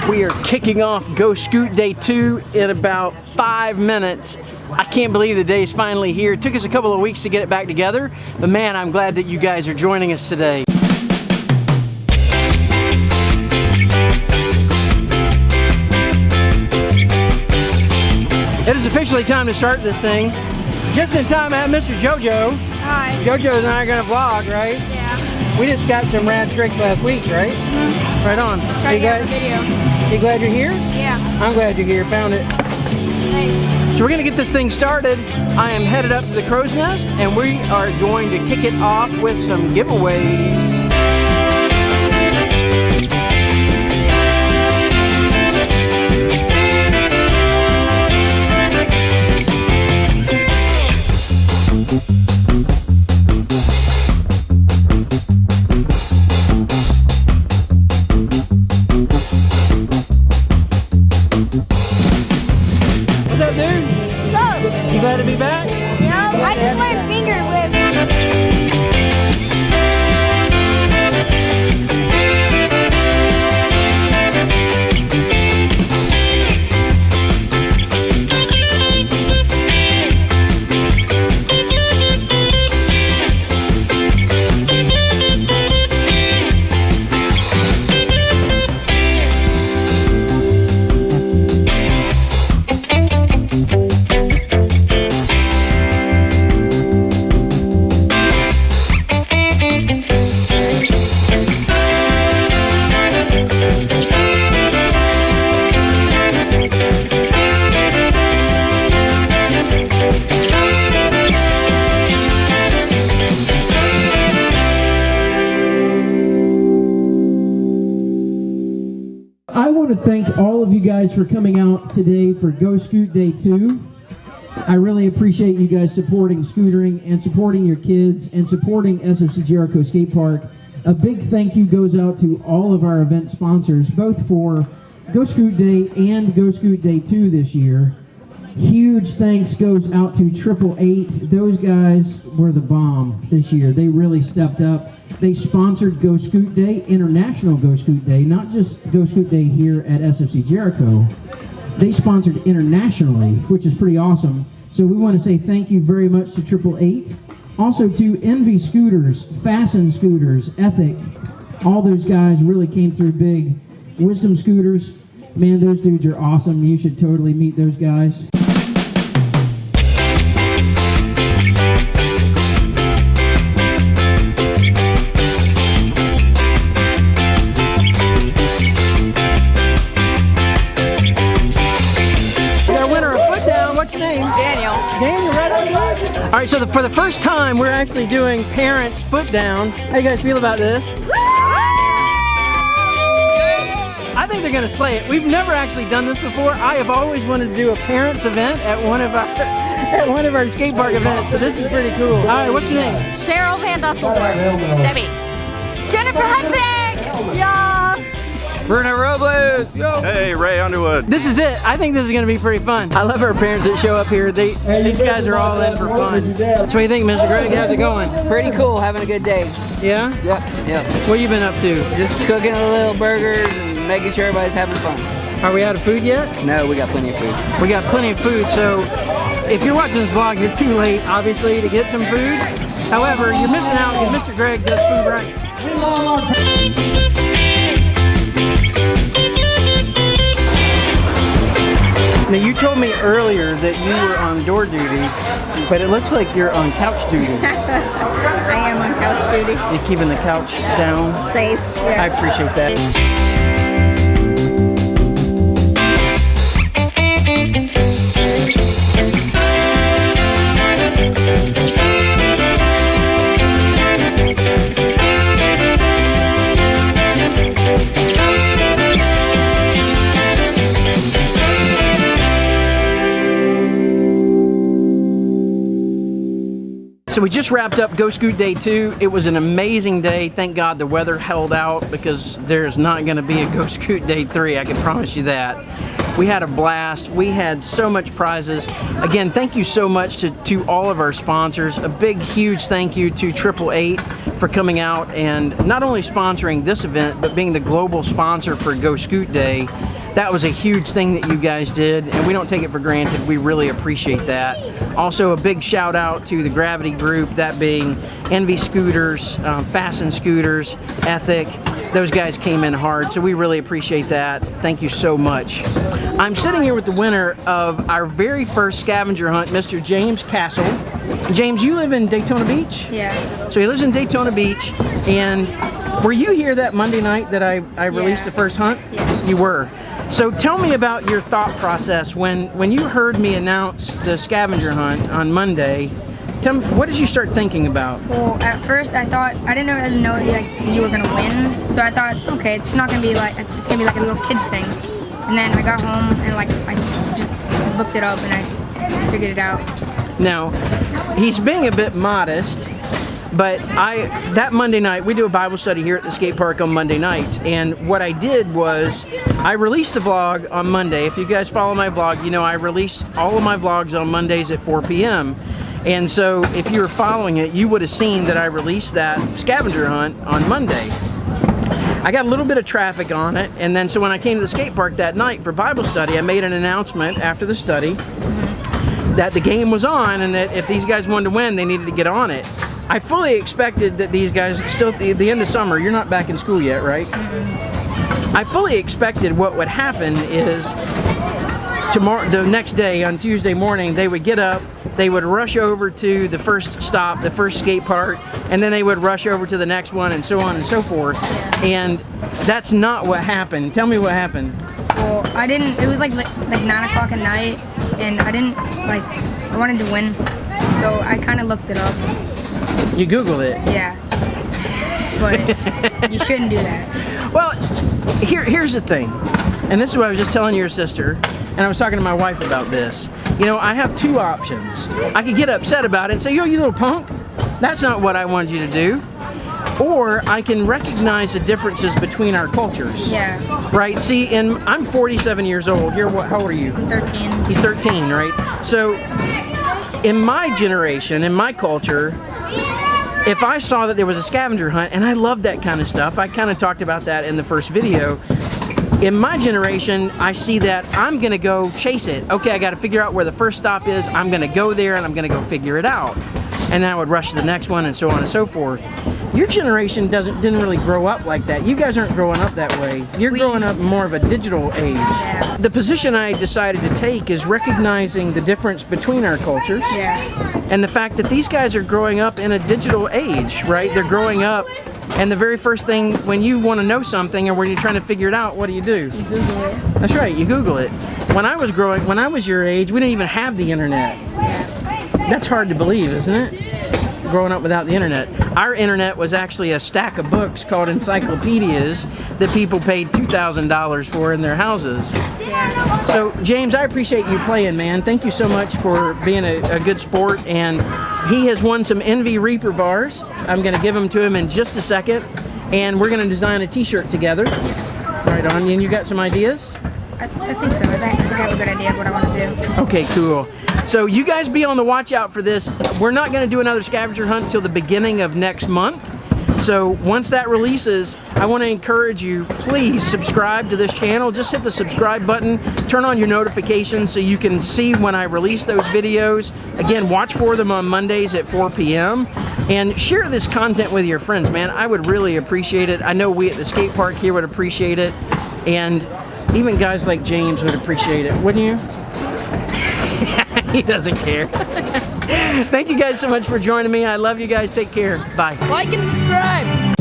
We are kicking off Go Scoot Day 2 in about 5 minutes. I can't believe the day is finally here. It took us a couple of weeks to get it back together, but man, I'm glad that you guys are joining us today. It is officially time to start this thing. Just in time, I have Mr. JoJo. Hi. JoJo and I are gonna vlog, right? Yeah. We just got some rad tricks last week, right? Mm-hmm. Right on. Try to get the video. You glad you're here? Yeah. I'm glad you're here. Found it. Thanks. So we're gonna get this thing started. I am headed up to the crow's nest, and we are going to kick it off with some giveaways. What's up, dude? So, You glad to be back? I just learned finger whip. I want to thank all of you guys for coming out today for Go Scoot Day 2. I really appreciate you guys supporting scootering and supporting your kids and supporting SFC Jericho Skatepark. A big thank you goes out to all of our event sponsors, both for Go Scoot Day and Go Scoot Day 2 this year. Huge thanks goes out to 888. Those guys were the bomb this year. They really stepped up. They sponsored Go Scoot Day, International Go Scoot Day, not just Go Scoot Day here at SFC Jericho. They sponsored internationally, which is pretty awesome. So we want to say thank you very much to 888. Also to Envy Scooters, Fasten Scooters, Ethic. All those guys really came through big. Wisdom Scooters, man, those dudes are awesome. You should totally meet those guys. Daniel, right on the All right, so for the first time, we're actually doing parents foot down. How you guys feel about this? I think they're gonna slay it. We've never actually done this before. I have always wanted to do a parents event at one of our skate park events, so this is pretty cool. All right, what's your name? Cheryl Van Dusseldorf. Debbie. Jennifer Hudson. Yeah. Bruno Robles. Yo. Hey, Ray Underwood. This is it. I think this is going to be pretty fun. I love our parents that show up here. These guys are all in for fun. So what do you think, Mr. Greg? How's it going? Pretty cool, having a good day. Yeah? Yep. What you been up to? Just cooking a little burgers and making sure everybody's having fun. Are we out of food yet? No, we got plenty of food. We got plenty of food, so if you're watching this vlog, you're too late, obviously, to get some food. However, you're missing out because Mr. Greg does food right. Now, you told me earlier that you were on door duty, but it looks like you're on couch duty. I am on couch duty. You're keeping the couch down? Safe. Yeah. I appreciate that. So we just wrapped up Go Scoot Day 2. It was an amazing day. Thank God the weather held out, because there's not going to be a Go Scoot Day 3, I can promise you that. We had a blast. We had so much prizes. Again, thank you so much to all of our sponsors. A big, huge thank you to 888 for coming out and not only sponsoring this event, but being the global sponsor for Go Scoot Day. That was a huge thing that you guys did, and we don't take it for granted. We really appreciate that. Also, a big shout out to the Gravity Group, that being Envy Scooters, Fasten Scooters, Ethic. Those guys came in hard, so we really appreciate that. Thank you so much. I'm sitting here with the winner of our very first scavenger hunt, Mr. James Castle. James, you live in Daytona Beach? Yeah. So he lives in Daytona Beach, and were you here that Monday night that I released the first hunt? Yes. You were. So tell me about your thought process when you heard me announce the scavenger hunt on Monday. Tell me, what did you start thinking about? Well, at first I thought, I didn't really know like you were gonna win, so I thought, okay, it's not gonna be like, it's gonna be like a little kid's thing. And then I got home and like I just looked it up and I figured it out. Now, he's being a bit modest, but that Monday night, we do a Bible study here at the skate park on Monday nights, and what I did was I released the vlog on Monday. If you guys follow my vlog, you know I release all of my vlogs on Mondays at 4 p.m. And so if you were following it, you would have seen that I released that scavenger hunt on Monday. I got a little bit of traffic on it, and then so when I came to the skate park that night for Bible study, I made an announcement after the study that the game was on, and that if these guys wanted to win, they needed to get on it. I fully expected that these guys, still at the end of summer, you're not back in school yet, right? I fully expected what would happen is tomorrow, the next day on Tuesday morning, they would get up, they would rush over to the first stop, the first skate park, and then they would rush over to the next one, and so on and so forth. And that's not what happened. Tell me what happened. Well, I didn't, it was like 9 o'clock at night, and I didn't, like, I wanted to win, so I kind of looked it up. You Googled it? Yeah. But you shouldn't do that. Well, here's the thing, and this is what I was just telling your sister, and I was talking to my wife about this. You know, I have two options. I could get upset about it and say, yo, you little punk, that's not what I wanted you to do. Or I can recognize the differences between our cultures. Yeah. Right? See, and I'm 47 years old. You're what? How old are you? I'm 13. He's 13, right? So, in my generation, in my culture, if I saw that there was a scavenger hunt, and I love that kind of stuff, I kind of talked about that in the first video. In my generation, I see that I'm gonna go chase it. Okay, I gotta figure out where the first stop is, I'm gonna go there and I'm gonna go figure it out. And then I would rush to the next one and so on and so forth. Your generation didn't really grow up like that. You guys aren't growing up that way. You're growing up more of a digital age. Yeah. The position I decided to take is recognizing the difference between our cultures. Yeah. And the fact that these guys are growing up in a digital age, right? They're growing up, and the very first thing when you want to know something or when you're trying to figure it out, what do? You Google it. That's right, you Google it. When I was your age, we didn't even have the internet. That's hard to believe, isn't it? Growing up without the internet. Our internet was actually a stack of books called encyclopedias that people paid $2,000 for in their houses. Yeah. So, James, I appreciate you playing, man. Thank you so much for being a good sport. And he has won some Envy Reaper bars. I'm going to give them to him in just a second. And we're going to design a t-shirt together. Right on. And you got some ideas? I think so. I think I have a good idea of what I want to do. Okay, cool. So you guys be on the watch out for this. We're not going to do another scavenger hunt until the beginning of next month. So once that releases, I want to encourage you, please subscribe to this channel. Just hit the subscribe button, turn on your notifications so you can see when I release those videos. Again, watch for them on Mondays at 4 p.m. and share this content with your friends, man. I would really appreciate it. I know we at the skate park here would appreciate it, and even guys like James would appreciate it, wouldn't you? He doesn't care. Thank you guys so much for joining me. I love you guys. Take care. Bye. Like and subscribe.